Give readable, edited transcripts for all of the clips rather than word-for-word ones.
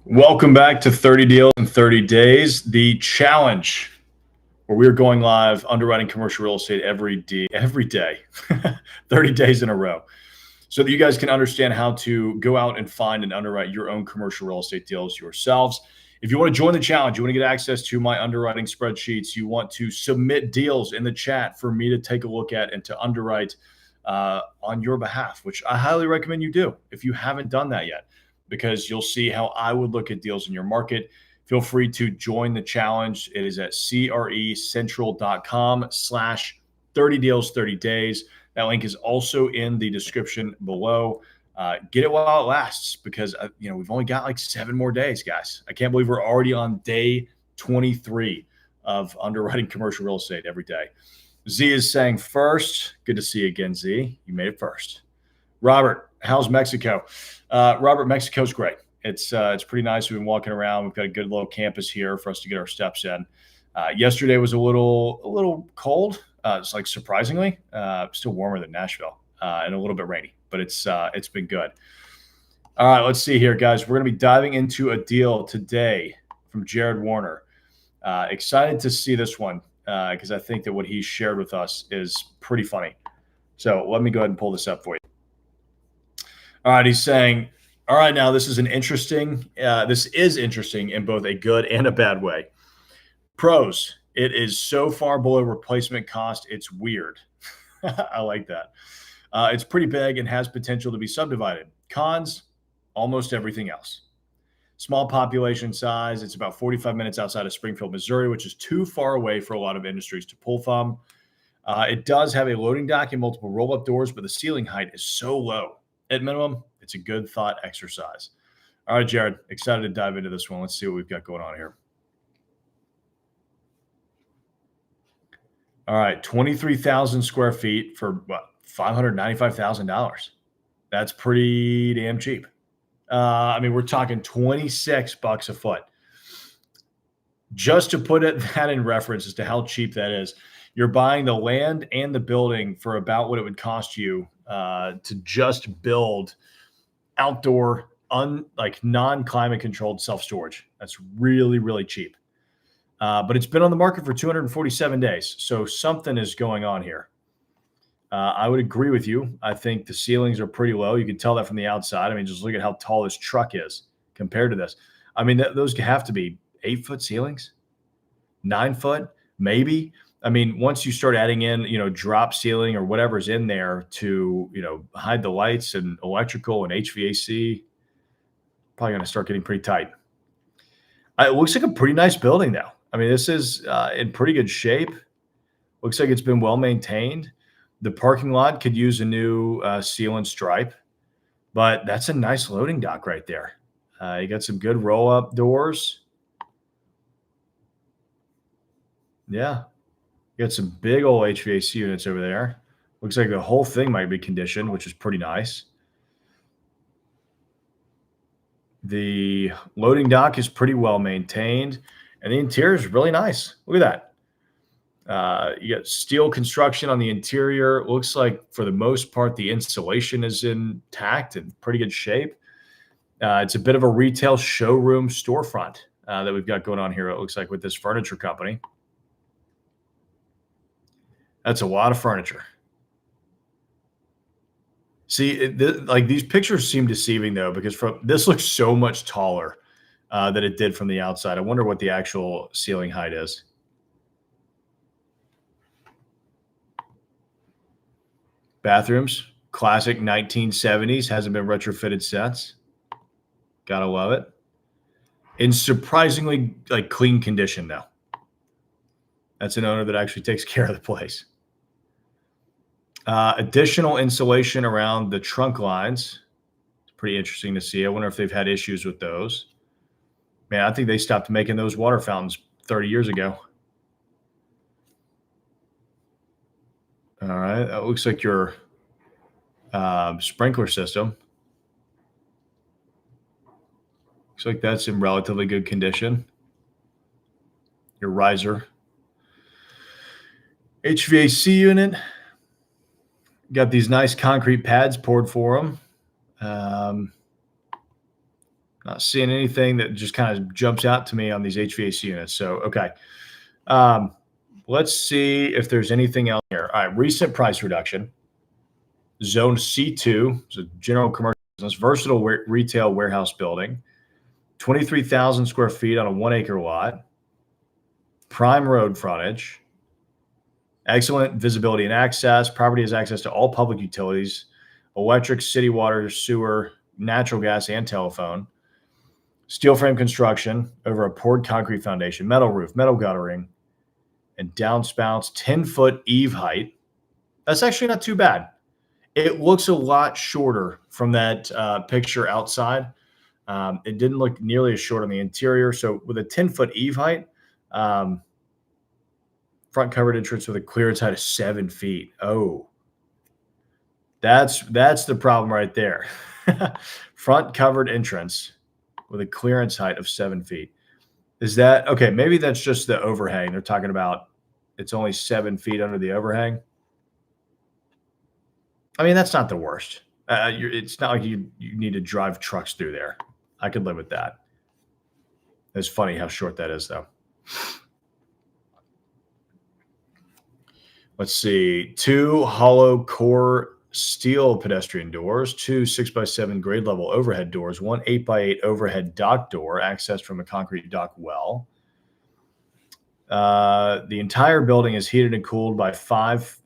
Welcome back to 30 Deals in 30 Days, the challenge where we are going live underwriting commercial real estate every day, 30 days in a row, so that you guys can understand how to go out and find and underwrite your own commercial real estate deals yourselves. If you want to join the challenge, you want to get access to my underwriting spreadsheets, you want to submit deals in the chat for me to take a look at and to underwrite on your behalf, which I highly recommend you do if you haven't done that yet, because you'll see how I would look at deals in your market. Feel free to join the challenge. It is at crecentral.com/30 deals, 30 days. That link is also in the description below. Get it while it lasts, because we've only got like 7 more days, guys. I can't believe we're already on day 23 of underwriting commercial real estate every day. Z is saying first. Good to see you again, Z. You made it first. Robert, how's Mexico? Robert, Mexico's great. It's pretty nice. We've been walking around. We've got a good little campus here for us to get our steps in. Yesterday was a little cold. It's like surprisingly still warmer than Nashville, and a little bit rainy, but it's been good. All right, let's see here, guys. We're going to be diving into a deal today from Jared Warner. Excited to see this one because I think that what he shared with us is pretty funny. So let me go ahead and pull this up for you. All right, he's saying, all right, now this is interesting in both a good and a bad way. Pros, it is so far below replacement cost, it's weird. I like that. It's pretty big and has potential to be subdivided. Cons, almost everything else. Small population size. It's about 45 minutes outside of Springfield, Missouri, which is too far away for a lot of industries to pull from. It does have a loading dock and multiple roll-up doors, but the ceiling height is so low. At minimum, it's a good thought exercise. All right, Jared, excited to dive into this one. Let's see what we've got going on here. All right, 23,000 square feet for what? $595,000. That's pretty damn cheap. We're talking $26 a foot. Just to put that in reference as to how cheap that is, you're buying the land and the building for about what it would cost you to just build outdoor, non-climate controlled self-storage. That's really, really cheap. But it's been on the market for 247 days. So something is going on here. I would agree with you. I think the ceilings are pretty low. You can tell that from the outside. Just look at how tall this truck is compared to this. Those have to be 8-foot ceilings, 9-foot, maybe. Once you start adding in, drop ceiling or whatever's in there to, hide the lights and electrical and HVAC, probably going to start getting pretty tight. It looks like a pretty nice building though. This is in pretty good shape. Looks like it's been well maintained. The parking lot could use a new seal and stripe, but that's a nice loading dock right there. You got some good roll-up doors. Yeah. You got some big old HVAC units over there. Looks like the whole thing might be conditioned, which is pretty nice. The loading dock is pretty well maintained, and the interior is really nice. Look at that. You got steel construction on the interior. Looks like for the most part, the insulation is intact and pretty good shape. It's a bit of a retail showroom storefront that we've got going on here. It looks like with this furniture company. That's a lot of furniture. See, these pictures seem deceiving though, because this looks so much taller than it did from the outside. I wonder what the actual ceiling height is. Bathrooms, classic 1970s, hasn't been retrofitted since. Gotta love it. In surprisingly clean condition though. That's an owner that actually takes care of the place. Additional insulation around the trunk lines. It's pretty interesting to see. I wonder if they've had issues with those. Man, I think they stopped making those water fountains 30 years ago. All right, that looks like your sprinkler system. Looks like that's in relatively good condition. Your riser. HVAC unit. Got these nice concrete pads poured for them. Not seeing anything that just kind of jumps out to me on these HVAC units. So, okay. Um, let's see if there's anything else here. All right. Recent price reduction. Zone C2 is a general commercial business, versatile retail warehouse building, 23,000 square feet on a 1 acre lot, prime road frontage, excellent visibility and access. Property has access to all public utilities, electric, city water, sewer, natural gas, and telephone. Steel frame construction over a poured concrete foundation, metal roof, metal guttering, and downspouts, 10-foot eave height. That's actually not too bad. It looks a lot shorter from that picture outside. It didn't look nearly as short on the interior. So with a 10-foot eave height, front covered entrance with a clearance height of 7 feet. Oh, that's the problem right there. Front covered entrance with a clearance height of 7 feet. Is that okay? Maybe that's just the overhang. They're talking about it's only 7 feet under the overhang. I mean, that's not the worst. It's not like you need to drive trucks through there. I could live with that. It's funny how short that is, though. Let's see. 2 hollow core steel pedestrian doors, 2 6x7 grade level overhead doors, 1 8x8 overhead dock door accessed from a concrete dock well. The entire building is heated and cooled by 5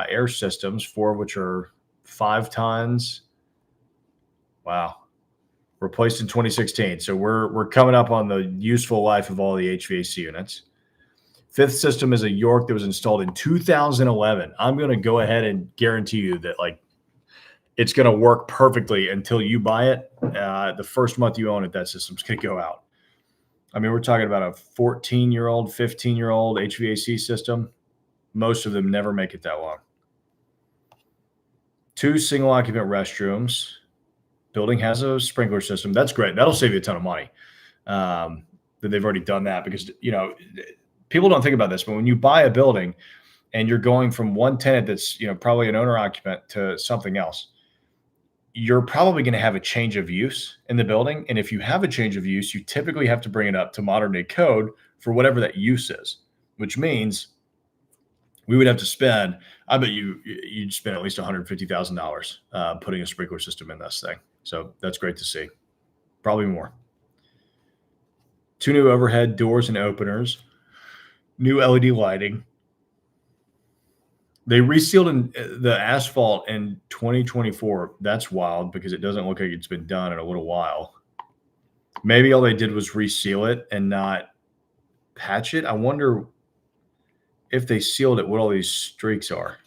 air systems, 4 of which are 5 tons. Wow. Replaced in 2016. So we're coming up on the useful life of all the HVAC units. 5th system is a York that was installed in 2011. I'm going to go ahead and guarantee you that it's going to work perfectly until you buy it. The first month you own it, that system's going to go out. I mean, we're talking about a 14-year-old, 15-year-old HVAC system. Most of them never make it that long. 2 single occupant restrooms. Building has a sprinkler system. That's great. That'll save you a ton of money. That they've already done that because, people don't think about this, but when you buy a building and you're going from one tenant that's, probably an owner occupant to something else, you're probably going to have a change of use in the building. And if you have a change of use, you typically have to bring it up to modern day code for whatever that use is, which means we would have to spend, I bet you'd spend at least $150,000 putting a sprinkler system in this thing. So that's great to see. Probably more. 2 new overhead doors and openers, new LED lighting. They resealed the asphalt in 2024. That's wild because it doesn't look like it's been done in a little while. Maybe all they did was reseal it and not patch it. I wonder if they sealed it, what all these streaks are.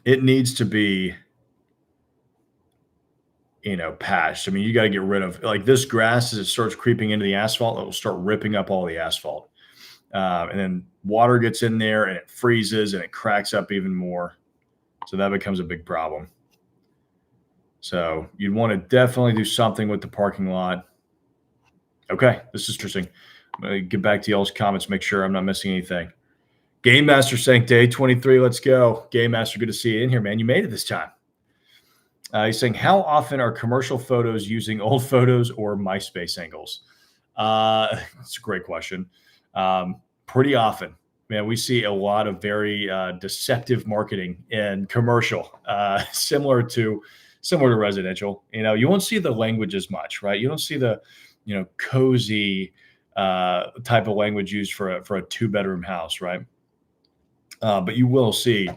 It needs to be, patched. I mean, you got to get rid of this grass as it starts creeping into the asphalt. It will start ripping up all the asphalt. And then water gets in there and it freezes and it cracks up even more. So that becomes a big problem. So you'd want to definitely do something with the parking lot. Okay, this is interesting. I'm going to get back to y'all's comments, make sure I'm not missing anything. Game Master saying day 23, let's go. Game Master, good to see you in here, man. You made it this time. He's saying, how often are commercial photos using old photos or MySpace angles? That's a great question. Pretty often, man. We see a lot of very deceptive marketing in commercial, similar to residential. You won't see the language as much, right? You don't see the, cozy type of language used for a 2-bedroom house, right? But you will see.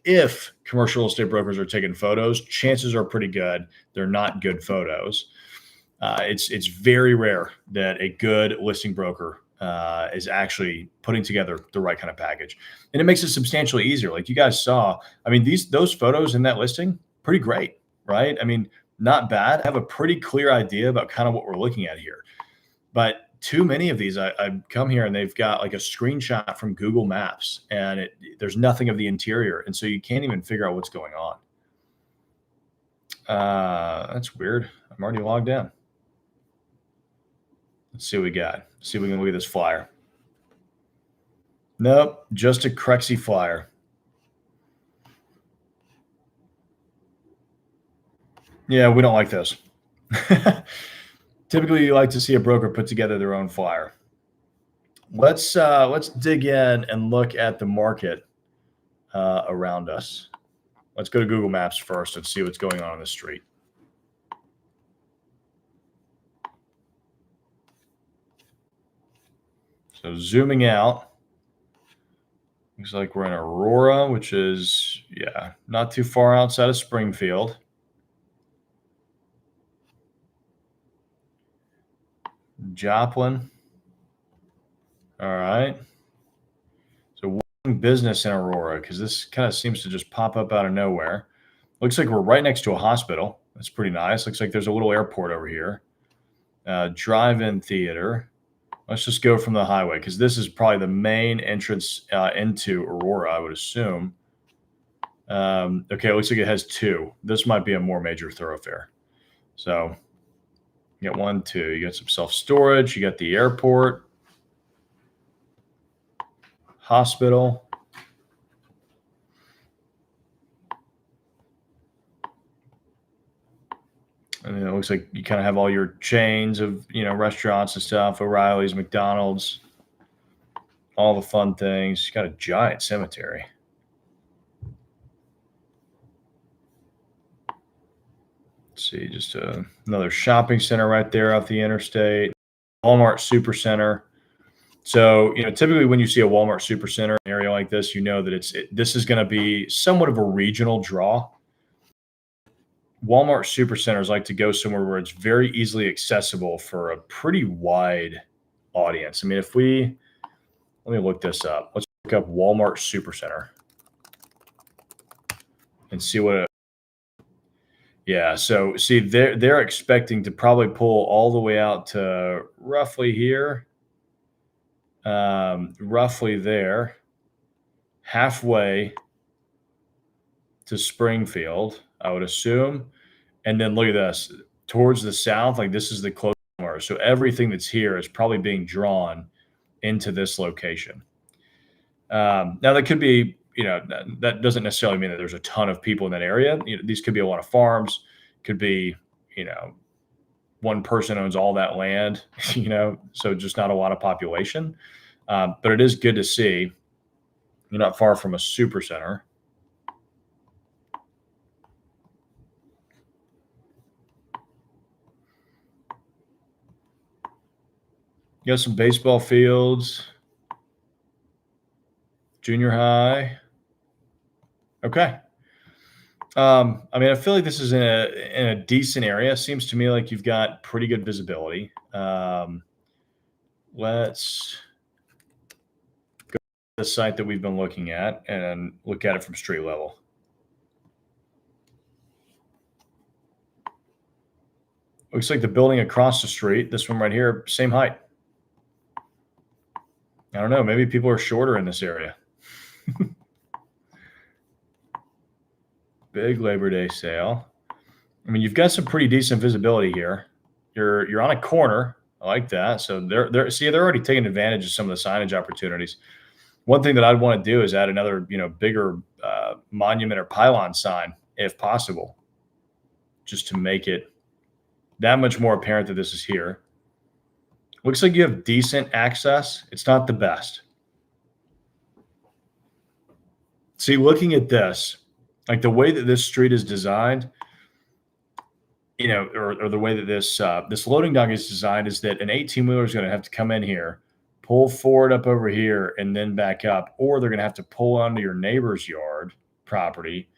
If commercial real estate brokers are taking photos, chances are pretty good they're not good photos. It's very rare that a good listing broker is actually putting together the right kind of package, and it makes it substantially easier. Like you guys saw, those photos in that listing, pretty great, right? Not bad. I have a pretty clear idea about kind of what we're looking at here, but too many of these, I come here and they've got a screenshot from Google Maps and there's nothing of the interior. And so you can't even figure out what's going on. That's weird. I'm already logged in. Let's see what we got. See if we can look at this flyer. Nope, just a Crexy flyer. Yeah, we don't like those. Typically, you like to see a broker put together their own flyer. Let's dig in and look at the market around us. Let's go to Google Maps first and see what's going on the street. So zooming out, looks like we're in Aurora, which is, yeah, not too far outside of Springfield. Joplin. All right. So business in Aurora, because this kind of seems to just pop up out of nowhere. Looks like we're right next to a hospital. That's pretty nice. Looks like there's a little airport over here. Drive-in theater. Let's just go from the highway because this is probably the main entrance into Aurora, I would assume. Okay, it looks like it has two. This might be a more major thoroughfare. So you got 1, 2. You got some self-storage. You got the airport, hospital. And it looks like you kind of have all your chains of, restaurants and stuff, O'Reilly's, McDonald's, all the fun things. You got a giant cemetery. Let's see, just another shopping center right there off the interstate. Walmart Supercenter. So, typically when you see a Walmart Supercenter in an area like this, you know that this is going to be somewhat of a regional draw. Walmart Supercenters like to go somewhere where it's very easily accessible for a pretty wide audience. I mean, let me look this up. Let's look up Walmart Supercenter and see what yeah. So see, they're expecting to probably pull all the way out to roughly here, roughly there, halfway to Springfield, I would assume. And then look at this towards the south, like this is the closest mark. So everything that's here is probably being drawn into this location. Now that could be, that doesn't necessarily mean that there's a ton of people in that area. These could be a lot of farms, could be, one person owns all that land, so just not a lot of population. But it is good to see. You're not far from a super center. You got some baseball fields, junior high. Okay. I mean, I feel like this is in a decent area. Seems to me like you've got pretty good visibility. Let's go to the site that we've been looking at and look at it from street level. Looks like the building across the street, this one right here, same height. I don't know. Maybe people are shorter in this area. Big Labor Day sale. I mean, you've got some pretty decent visibility here. You're on a corner. I like that. So they're already taking advantage of some of the signage opportunities. One thing that I'd want to do is add another, bigger monument or pylon sign if possible, just to make it that much more apparent that this is here. Looks like you have decent access. It's not the best. See, looking at this, like the way that this street is designed, or the way that this loading dock is designed is that an 18-wheeler is going to have to come in here, pull forward up over here, and then back up, or they're going to have to pull onto your neighbor's yard property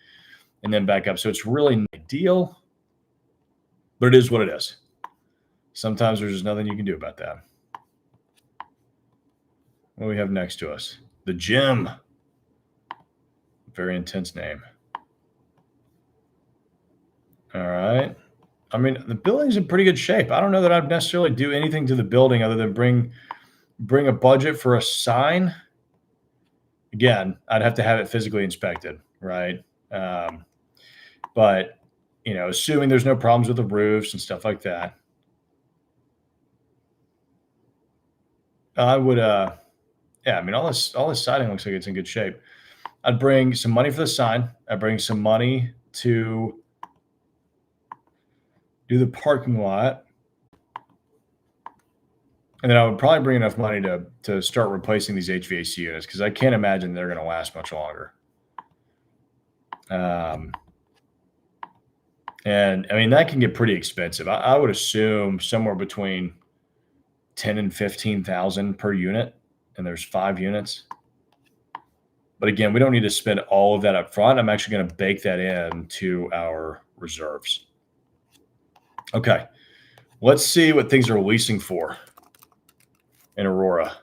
and then back up. So it's really not ideal, but it is what it is. Sometimes there's just nothing you can do about that. What do we have next to us? The gym. Very intense name. All right. I mean, the building's in pretty good shape. I don't know that I'd necessarily do anything to the building other than bring a budget for a sign. Again, I'd have to have it physically inspected, right? But assuming there's no problems with the roofs and stuff like that, I would, yeah. I mean, all this siding looks like it's in good shape. I'd bring some money for the sign. I'd bring some money to do the parking lot. And then I would probably bring enough money to start replacing these HVAC units because I can't imagine they're going to last much longer. And I mean, that can get pretty expensive. I would assume somewhere between 10 and 15,000 per unit, and there's 5 units. But again, we don't need to spend all of that up front. I'm actually going to bake that into our reserves. Okay, let's see what things are leasing for in Aurora.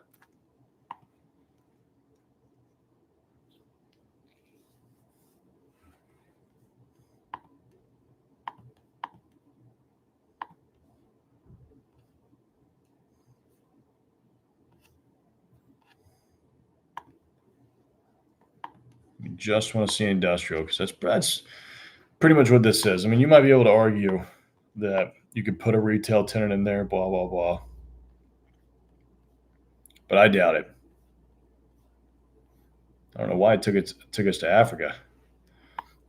You just want to see industrial because that's pretty much what this is. I mean, you might be able to argue that you could put a retail tenant in there, blah, blah, blah. But I doubt it. I don't know why it took us to Africa.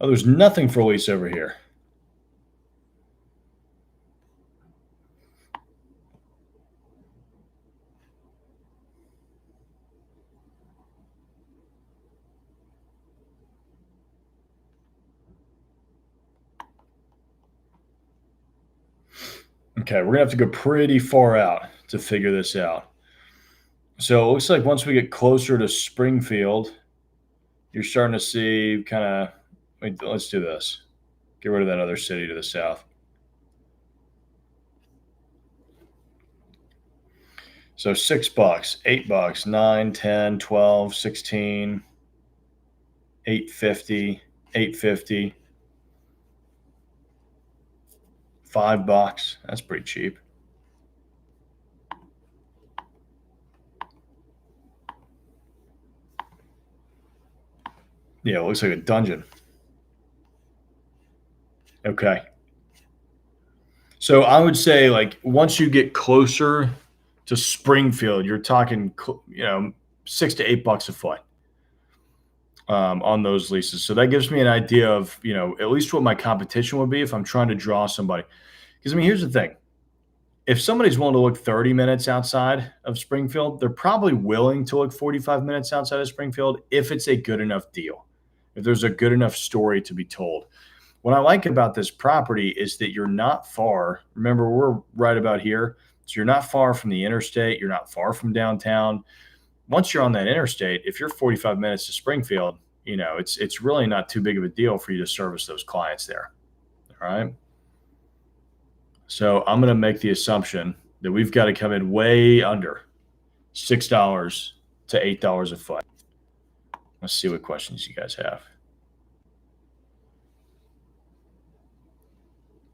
Oh, there's nothing for lease over here. Okay, we're going to have to go pretty far out to figure this out. So it looks like once we get closer to Springfield, you're starting to see kind of, let's do this. Get rid of that other city to the south. So $6, $8, 9, 10, 12, 16, 850, 850, $5. That's pretty cheap. Yeah, it looks like a dungeon. Okay. So I would say, like, once you get closer to Springfield, you're talking, $6 to $8 a foot on those leases. So that gives me an idea of, at least what my competition would be if I'm trying to draw somebody. Because, I mean, here's the thing. If somebody's willing to look 30 minutes outside of Springfield, they're probably willing to look 45 minutes outside of Springfield if it's a good enough deal, if there's a good enough story to be told. What I like about this property is that you're not far. Remember, we're right about here. So you're not far from the interstate. You're not far from downtown. Once you're on that interstate, if you're 45 minutes to Springfield, it's really not too big of a deal for you to service those clients there. All right. So I'm going to make the assumption that we've got to come in way under $6 to $8 a foot. Let's see what questions you guys have.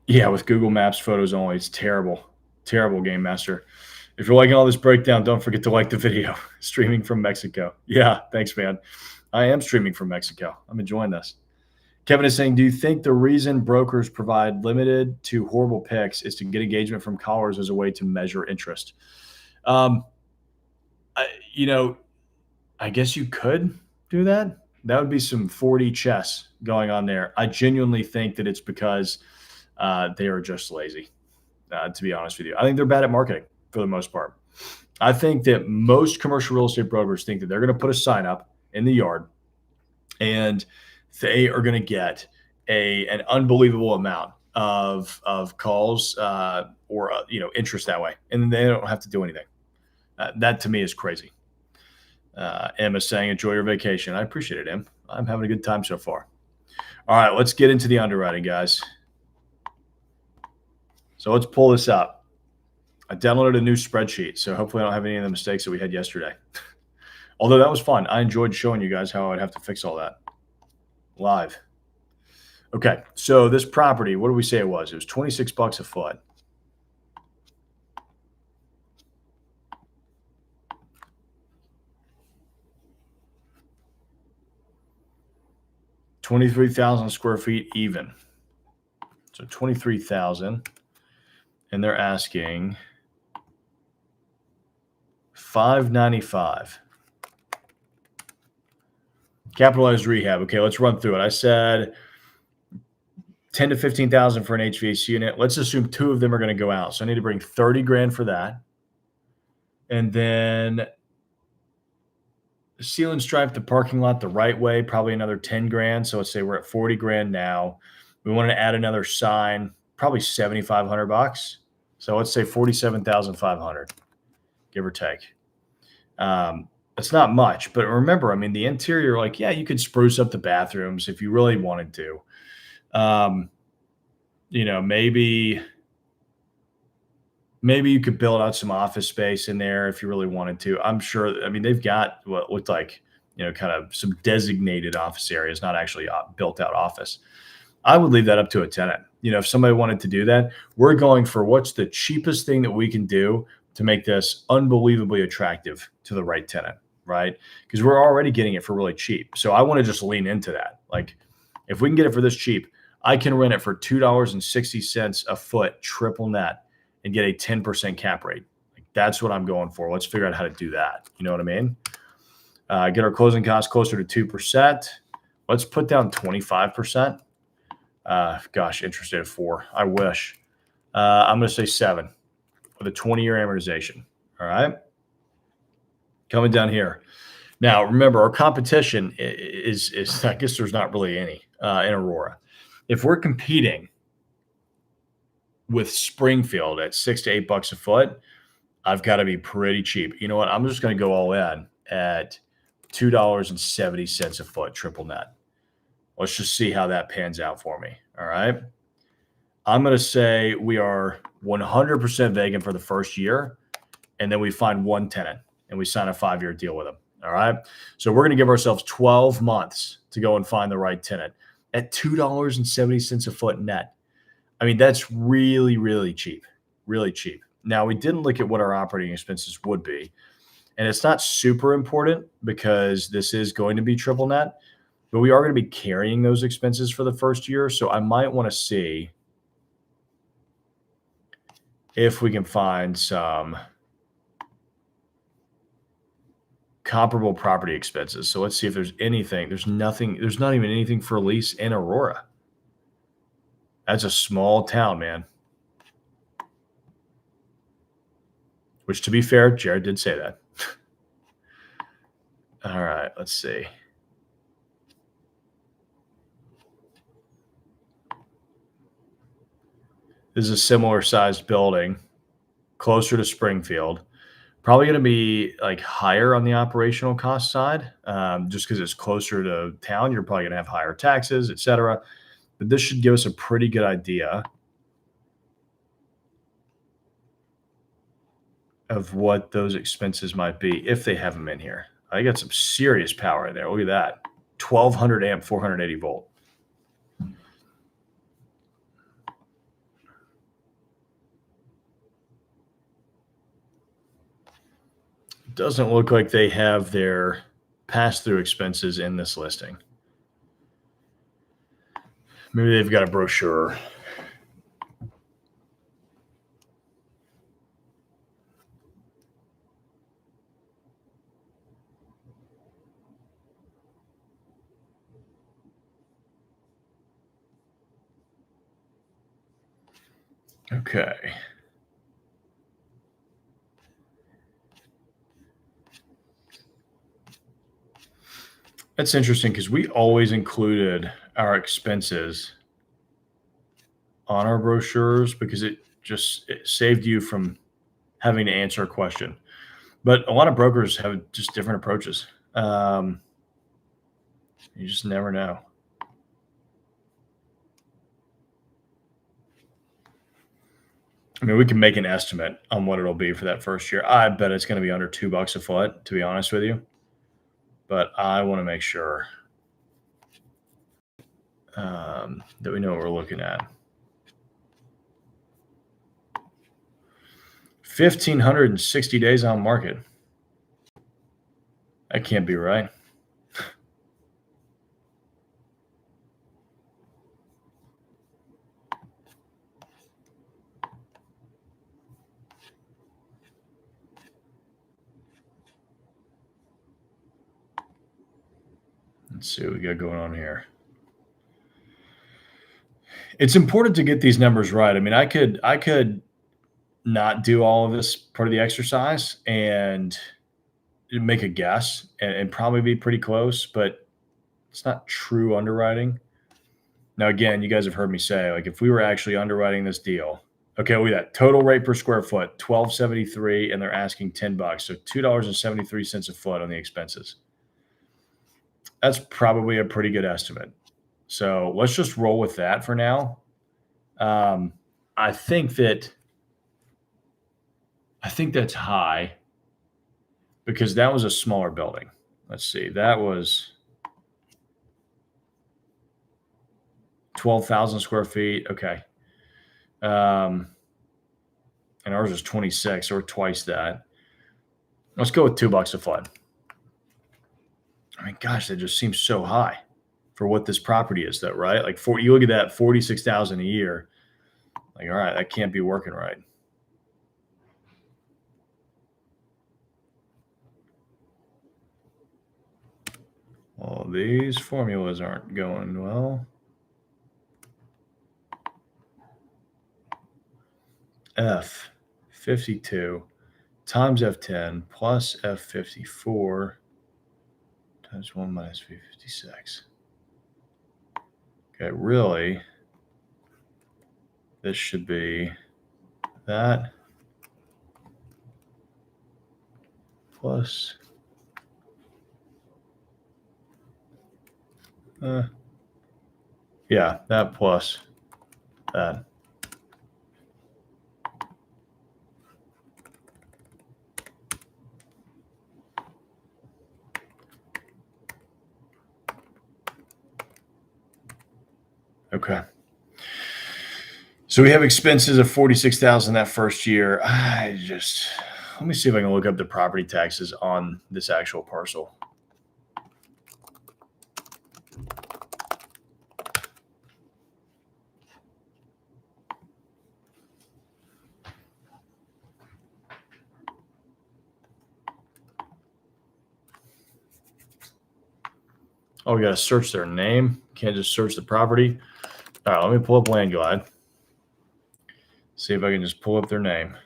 Yeah, with Google Maps photos only, it's terrible. Terrible, Game Master. If you're liking all this breakdown, don't forget to like the video. Streaming from Mexico. Yeah, thanks, man. I am streaming from Mexico. I'm enjoying this. Kevin is saying, do you think the reason brokers provide limited to horrible picks is to get engagement from callers as a way to measure interest? I guess you could do that. That would be some 4D chess going on there. I genuinely think that it's because they are just lazy, to be honest with you. I think they're bad at marketing for the most part. I think that most commercial real estate brokers think that they're going to put a sign up in the yard and they are going to get an unbelievable amount of calls or interest that way, and then they don't have to do anything. That to me is crazy. Emma's saying, enjoy your vacation. I appreciate it, Em. I'm having a good time so far. All right, let's get into the underwriting, guys. So let's pull this up. I downloaded a new spreadsheet, so hopefully I don't have any of the mistakes that we had yesterday. Although that was fun. I enjoyed showing you guys how I'd have to fix all that live. Okay, so this property, what did we say it was? It was $26 a foot. $23,000 square feet even. So 23,000, and they're asking $595. Capitalized rehab. Okay, let's run through it. I said 10 to 15,000 for an HVAC unit. Let's assume two of them are going to go out. So I need to bring 30 grand for that. And then seal and stripe the parking lot the right way, probably another 10 grand. So let's say we're at 40 grand now. We want to add another sign, probably 7,500 bucks. So let's say 47,500, give or take. It's not much, but remember, I mean, the interior, like, yeah, you could spruce up the bathrooms if you really wanted to. Maybe you could build out some office space in there if you really wanted to. I'm sure. I mean, they've got what looked like, kind of some designated office areas, not actually built out office. I would leave that up to a tenant. If somebody wanted to do that, we're going for what's the cheapest thing that we can do to make this unbelievably attractive to the right tenant, right? Because we're already getting it for really cheap. So I want to just lean into that. Like, if we can get it for this cheap, I can rent it for $2.60 a foot, triple net, and get a 10% cap rate. Like, that's what I'm going for. Let's figure out how to do that. You know what I mean? Get our closing costs closer to 2%. Let's put down 25%. Gosh, interest rate of 4%. I wish. I'm going to say 7 with a 20-year amortization. All right. Coming down here. Now, remember, our competition is I guess there's not really any in Aurora. If we're competing with Springfield at $6 to $8 a foot, I've got to be pretty cheap. You know what? I'm just going to go all in at $2.70 a foot, triple net. Let's just see how that pans out for me. All right. I'm going to say we are 100% vacant for the first year, and then we find one tenant and we sign a 5-year deal with them. All right. So we're going to give ourselves 12 months to go and find the right tenant at $2.70 a foot net. I mean, that's really, really cheap, really cheap. Now, we didn't look at what our operating expenses would be, and it's not super important because this is going to be triple net, but we are going to be carrying those expenses for the first year. So I might want to see if we can find some comparable property expenses. So let's see if there's anything. There's nothing. There's not even anything for lease in Aurora. That's a small town, man. Which, to be fair, Jared did say that. All right, let's see. This is a similar sized building, closer to Springfield. Probably going to be like higher on the operational cost side, just because it's closer to town. You're probably going to have higher taxes, et cetera. But this should give us a pretty good idea of what those expenses might be if they have them in here. I got some serious power in there. Look at that. 1200 amp, 480 volt. Doesn't look like they have their pass-through expenses in this listing. Maybe they've got a brochure. Okay. That's interesting because we always included our expenses on our brochures because it saved you from having to answer a question. But a lot of brokers have just different approaches. You just never know. I mean, we can make an estimate on what it'll be for that first year. I bet it's going to be under $2 a foot, to be honest with you. But I want to make sure that we know what we're looking at. 1,560 days on market. That can't be right. Let's see what we got going on here. It's important to get these numbers right. I mean, I could not do all of this part of the exercise and make a guess and probably be pretty close, but it's not true underwriting. Now, again, you guys have heard me say, like, if we were actually underwriting this deal, okay, look at that total rate per square foot, $12.73, and they're asking $10, so $2.73 a foot on the expenses. That's probably a pretty good estimate. So let's just roll with that for now. I think that's high because that was a smaller building. Let's see, that was 12,000 square feet. Okay. And ours is 26 or twice that. Let's go with $2 a foot. I mean, gosh, that just seems so high for what this property is, though, right? Like, you look at that, 46,000 a year. Like, all right, that can't be working right. Well, these formulas aren't going well. F52 times F10 plus F54 times 1 minus V56. Okay, really, this should be that plus yeah, that plus that. Okay. So we have expenses of $46,000 that first year. Let me see if I can look up the property taxes on this actual parcel. Oh, we got to search their name. Can't just search the property. All right, let me pull up Land Glide. See if I can just pull up their name.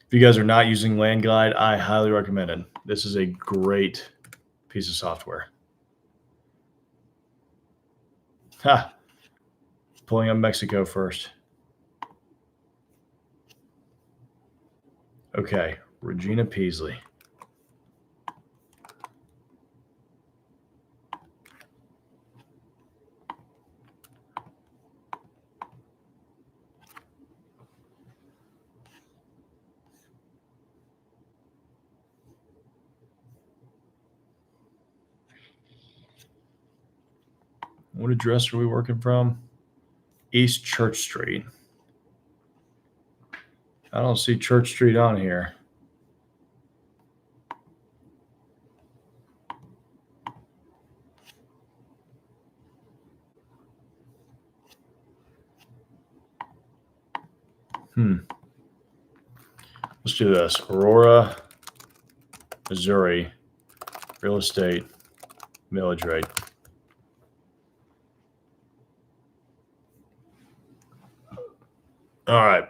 If you guys are not using Land Glide, I highly recommend it. This is a great piece of software. Ha! Pulling up Mexico first. Okay, Regina Peasley. What address are we working from? East Church Street. I don't see Church Street on here. Let's do this. Aurora, Missouri, real estate, millage rate. All right.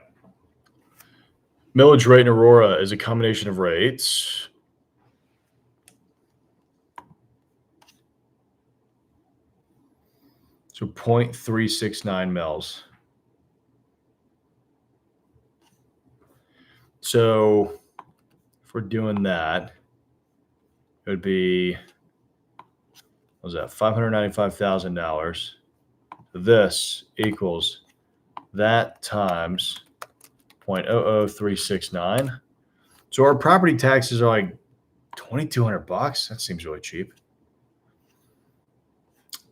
Millage rate in Aurora is a combination of rates. So 0.369 mils. So if we're doing that, it would be, what was that, $595,000. This equals that times 0.00369. So our property taxes are like $2,200. That seems really cheap.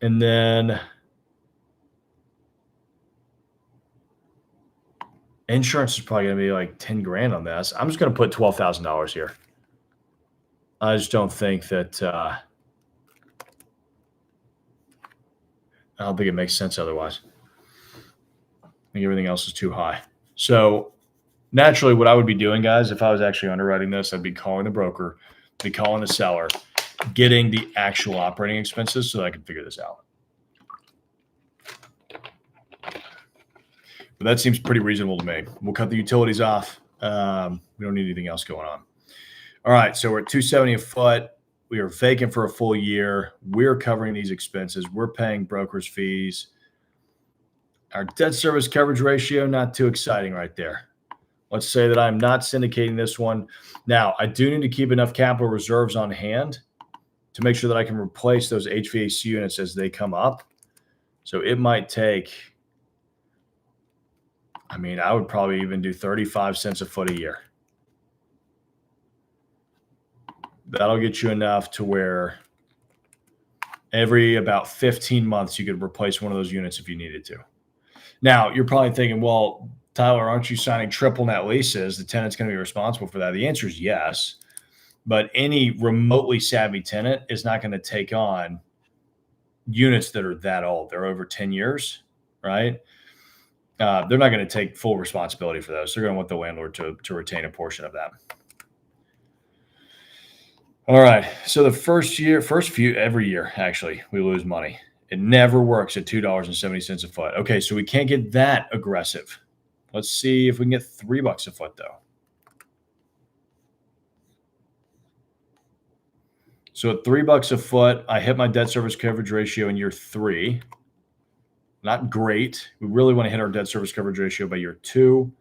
And then insurance is probably going to be like 10 grand on this. I'm just going to put $12,000 here. I just don't think that, I don't think it makes sense otherwise. I think everything else is too high. So naturally what I would be doing, guys, if I was actually underwriting this, I'd be calling the broker, be calling the seller, getting the actual operating expenses so that I can figure this out. But that seems pretty reasonable to me. We'll cut the utilities off. We don't need anything else going on. All right, so we're at $270 a foot. We are vacant for a full year. We're covering these expenses. We're paying broker's fees. Our debt service coverage ratio, not too exciting right there. Let's say that I'm not syndicating this one. Now, I do need to keep enough capital reserves on hand to make sure that I can replace those HVAC units as they come up. So it might take, I would probably even do 35 cents a foot a year. That'll get you enough to where every about 15 months you could replace one of those units if you needed to. Now, you're probably thinking, well, Tyler, aren't you signing triple net leases? The tenant's going to be responsible for that. The answer is yes. But any remotely savvy tenant is not going to take on units that are that old. They're over 10 years, right? They're not going to take full responsibility for those. They're going to want the landlord to retain a portion of that. All right. So the first few, every year, actually, we lose money. It never works at $2.70 a foot. Okay, so we can't get that aggressive. Let's see if we can get $3 a foot, though. So at $3 a foot, I hit my debt service coverage ratio in year 3. Not great. We really want to hit our debt service coverage ratio by year 2.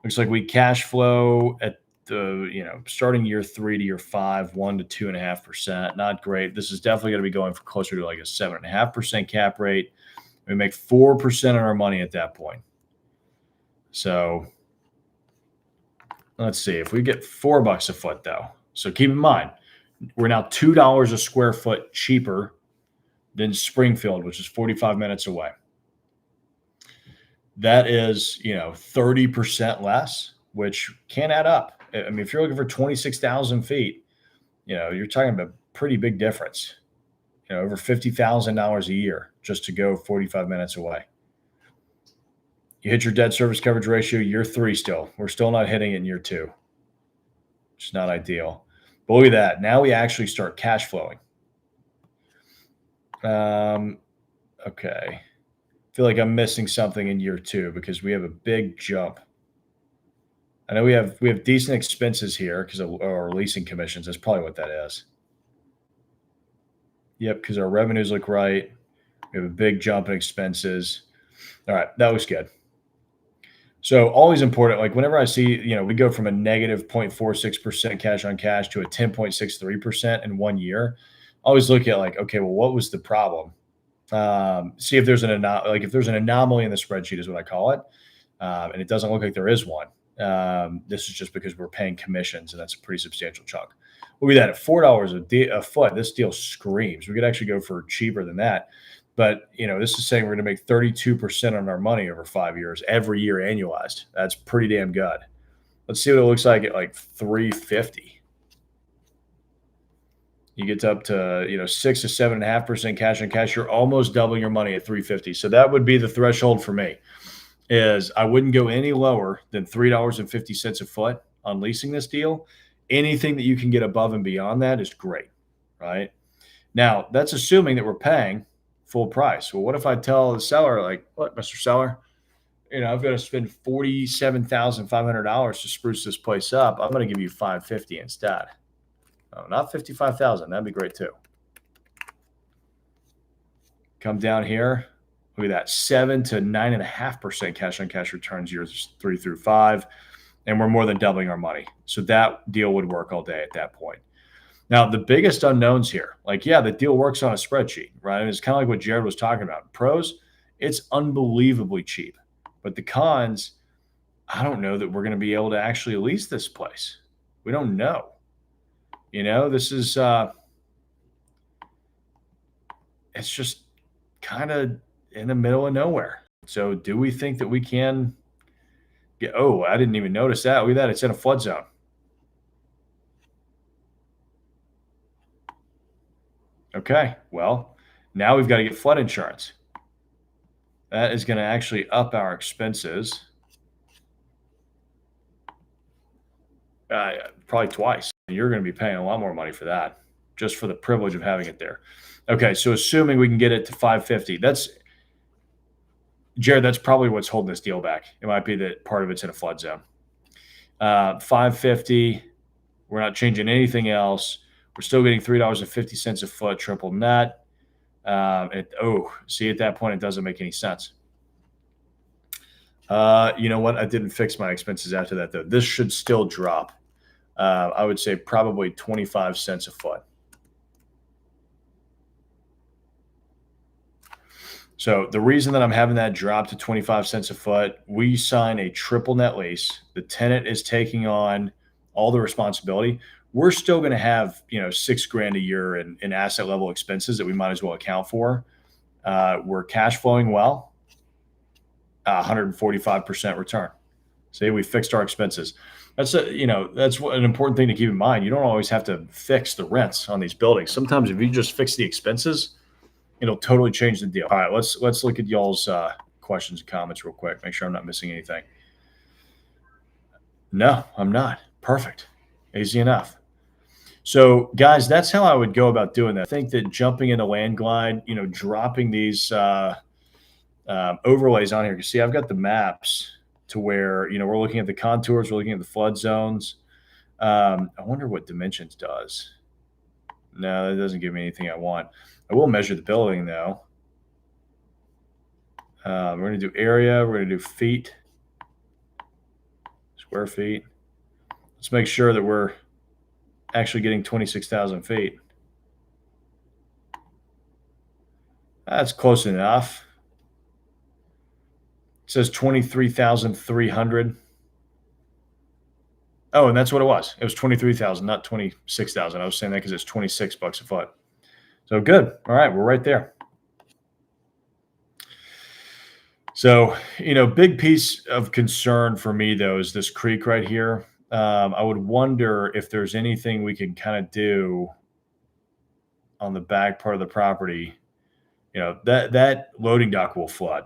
Looks like we cash flow at the, starting year 3 to year 5, 1 to 2.5%. Not great. This is definitely going to be going for closer to like a 7.5% cap rate. We make 4% on our money at that point. So let's see if we get $4 a foot though. So keep in mind, we're now $2 a square foot cheaper than Springfield, which is 45 minutes away. That is, 30% less, which can add up. If you're looking for 26,000 feet, you're talking about a pretty big difference. Over $50,000 a year just to go 45 minutes away. You hit your debt service coverage ratio year 3 still. We're still not hitting it in year 2. It's not ideal. But look at that. Now we actually start cash flowing. Okay. I feel like I'm missing something in year 2 because we have a big jump. I know we have decent expenses here because of our leasing commissions. That's probably what that is. Yep, because our revenues look right. We have a big jump in expenses. All right, that looks good. So always important, like whenever I see, we go from a negative 0.46% cash on cash to a 10.63% in 1 year. I always look at like, okay, well, what was the problem? See if there's an anomaly in the spreadsheet is what I call it. And it doesn't look like there is one. This is just because we're paying commissions, and that's a pretty substantial chunk. Look at that, at $4 a foot, this deal screams. We could actually go for cheaper than that. But, this is saying we're going to make 32% on our money over 5 years, every year annualized. That's pretty damn good. Let's see what it looks like at like $350. You get up to, 6 to 7.5% cash on cash. You're almost doubling your money at $350. So that would be the threshold for me. Is I wouldn't go any lower than $3.50 a foot on leasing this deal. Anything that you can get above and beyond that is great, right? Now, that's assuming that we're paying full price. Well, what if I tell the seller, like, look, Mr. Seller, I've got to spend $47,500 to spruce this place up. I'm going to give you $550 instead. Oh, not $55,000. That'd be great too. Come down here. Look at that, 7 to 9.5% cash on cash returns years 3 through 5. And we're more than doubling our money. So that deal would work all day at that point. Now, the biggest unknowns here, the deal works on a spreadsheet, right? And it's kind of like what Jared was talking about. Pros, it's unbelievably cheap. But the cons, I don't know that we're going to be able to actually lease this place. We don't know. This is, it's just kind of in the middle of nowhere. So do we think that we can get, I didn't even notice that. Look at that. It's in a flood zone. Okay, well, now we've got to get flood insurance. That is going to actually up our expenses probably twice. You're going to be paying a lot more money for that just for the privilege of having it there. Okay, so assuming we can get it to $550, Jared, that's probably what's holding this deal back. It might be that part of it's in a flood zone. 550. We're not changing anything else. We're still getting $3.50 a foot triple net. See, at that point, it doesn't make any sense. You know what? I didn't fix my expenses after that, though. This should still drop. I would say probably 25 cents a foot. So the reason that I'm having that drop to 25 cents a foot, we sign a triple net lease. The tenant is taking on all the responsibility. We're still going to have, $6,000 a year in asset level expenses that we might as well account for. We're cash flowing well, 145% return. Say we fixed our expenses. That's an important thing to keep in mind. You don't always have to fix the rents on these buildings. Sometimes if you just fix the expenses, it'll totally change the deal. All right, let's look at y'all's questions and comments real quick. Make sure I'm not missing anything. No, I'm not. Perfect. Easy enough. So, guys, that's how I would go about doing that. I think that jumping into Land Glide, dropping these overlays on here. You see, I've got the maps to where, we're looking at the contours, we're looking at the flood zones. I wonder what dimensions does. No, that doesn't give me anything I want. I will measure the building, though. We're going to do area. We're going to do feet, square feet. Let's make sure that we're actually getting 26,000 feet. That's close enough. It says 23,300. Oh, and that's what it was. It was 23,000, not 26,000. I was saying that because it's $26 a foot. So good. All right, we're right there. So, big piece of concern for me, though, is this creek right here. I would wonder if there's anything we can kind of do on the back part of the property. That loading dock will flood.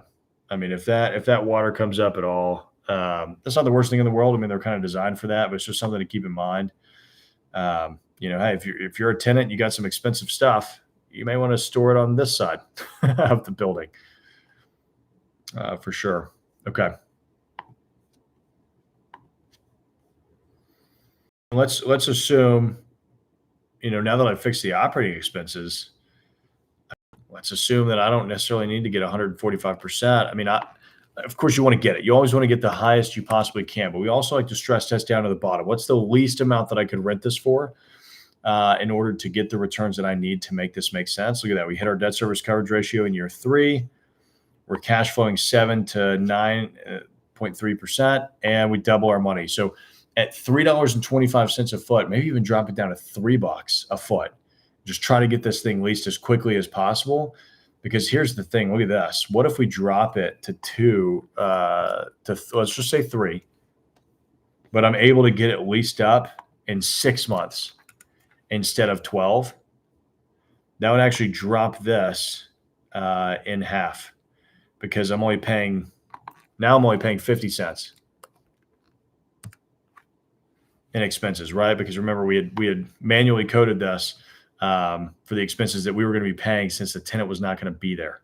I mean, if that water comes up at all, that's not the worst thing in the world. I mean, they're kind of designed for that, but it's just something to keep in mind. Hey, if you're a tenant, you got some expensive stuff, you may want to store it on this side of the building, for sure. Okay. Let's assume, now that I've fixed the operating expenses, let's assume that I don't necessarily need to get 145%. I mean, of course you want to get it. You always want to get the highest you possibly can, but we also like to stress test down to the bottom. What's the least amount that I could rent this for in order to get the returns that I need to make this make sense? Look at that. We hit our debt service coverage ratio in year 3. We're cash flowing 7 to 9.3%, and we double our money. So at $3.25 a foot, maybe even drop it down to $3 a foot. Just try to get this thing leased as quickly as possible. Because here's the thing, look at this. What if we drop it to 2, let's just say 3, but I'm able to get it leased up in 6 months instead of 12? That would actually drop this in half, because I'm only paying 50 cents in expenses, right? Because remember, we had manually coded this for the expenses that we were going to be paying since the tenant was not going to be there.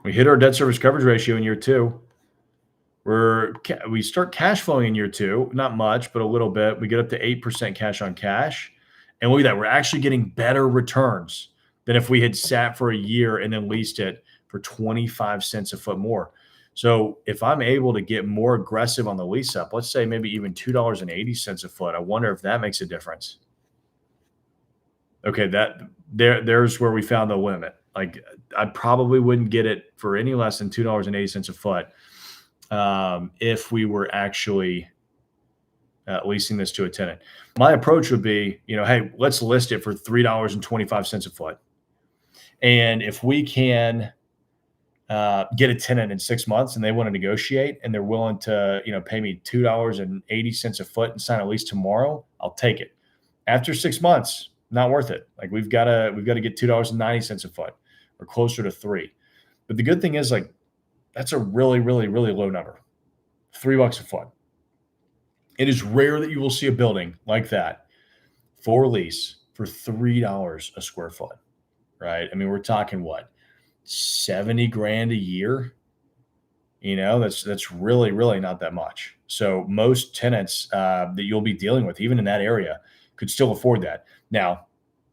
We hit our debt service coverage ratio in year 2. We start cash flowing in year 2, not much, but a little bit. We get up to 8% cash on cash. And look at that. We're actually getting better returns than if we had sat for a year and then leased it for 25 cents a foot more. So if I'm able to get more aggressive on the lease up, let's say maybe even $2.80 a foot, I wonder if that makes a difference. Okay, there's where we found the limit. Like, I probably wouldn't get it for any less than $2.80 a foot if we were actually leasing this to a tenant. My approach would be, hey, let's list it for $3.25 a foot. And if we can get a tenant in 6 months and they want to negotiate and they're willing to, pay me $2.80 a foot and sign a lease tomorrow, I'll take it. After 6 months, not worth it. Like, we've got to get $2.90 a foot or closer to $3. But the good thing is, like, that's a really, really, really low number. $3 a foot. It is rare that you will see a building like that for lease for $3 a square foot, right? I mean, we're talking what, 70 grand a year? That's really, really not that much. So most tenants that you'll be dealing with, even in that area, could still afford that. Now,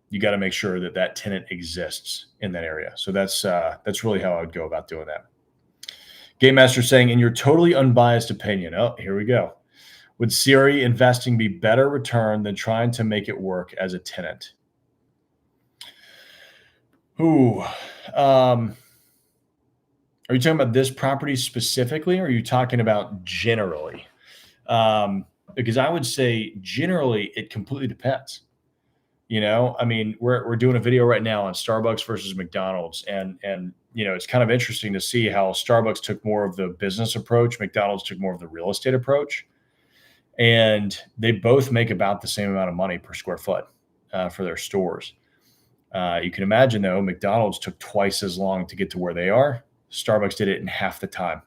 you got to make sure that that tenant exists in that area. So that's really how I would go about doing that. Game Master saying, in your totally unbiased opinion, oh, here we go. Would CRE investing be better return than trying to make it work as a tenant? Ooh, are you talking about this property specifically, or are you talking about generally? Because I would say generally it completely depends. I mean, we're doing a video right now on Starbucks versus McDonald's, and it's kind of interesting to see how Starbucks took more of the business approach, McDonald's took more of the real estate approach, and they both make about the same amount of money per square foot for their stores. You can imagine, though, McDonald's took twice as long to get to where they are. Starbucks did it in half the time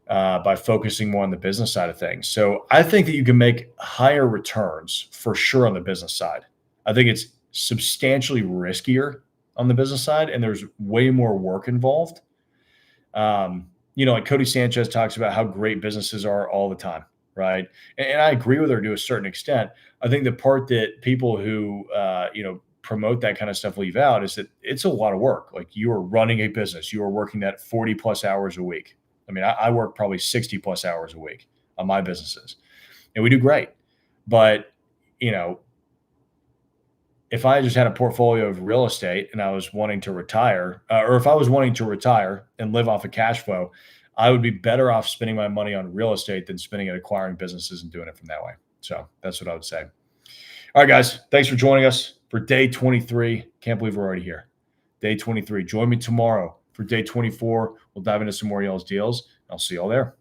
by focusing more on the business side of things. So I think that you can make higher returns for sure on the business side. I think it's substantially riskier on the business side, and there's way more work involved. Like Cody Sanchez talks about how great businesses are all the time, right? And I agree with her to a certain extent. I think the part that people who, promote that kind of stuff leave out is that it's a lot of work. Like, you are running a business, you are working that 40 plus hours a week. I mean, I work probably 60 plus hours a week on my businesses, and we do great. But, if I just had a portfolio of real estate and I was wanting to retire, or if I was wanting to retire and live off of cash flow, I would be better off spending my money on real estate than spending it acquiring businesses and doing it from that way. So that's what I would say. All right, guys, thanks for joining us for day 23. Can't believe we're already here. Day 23. Join me tomorrow for day 24. We'll dive into some more Yale's deals. I'll see you all there.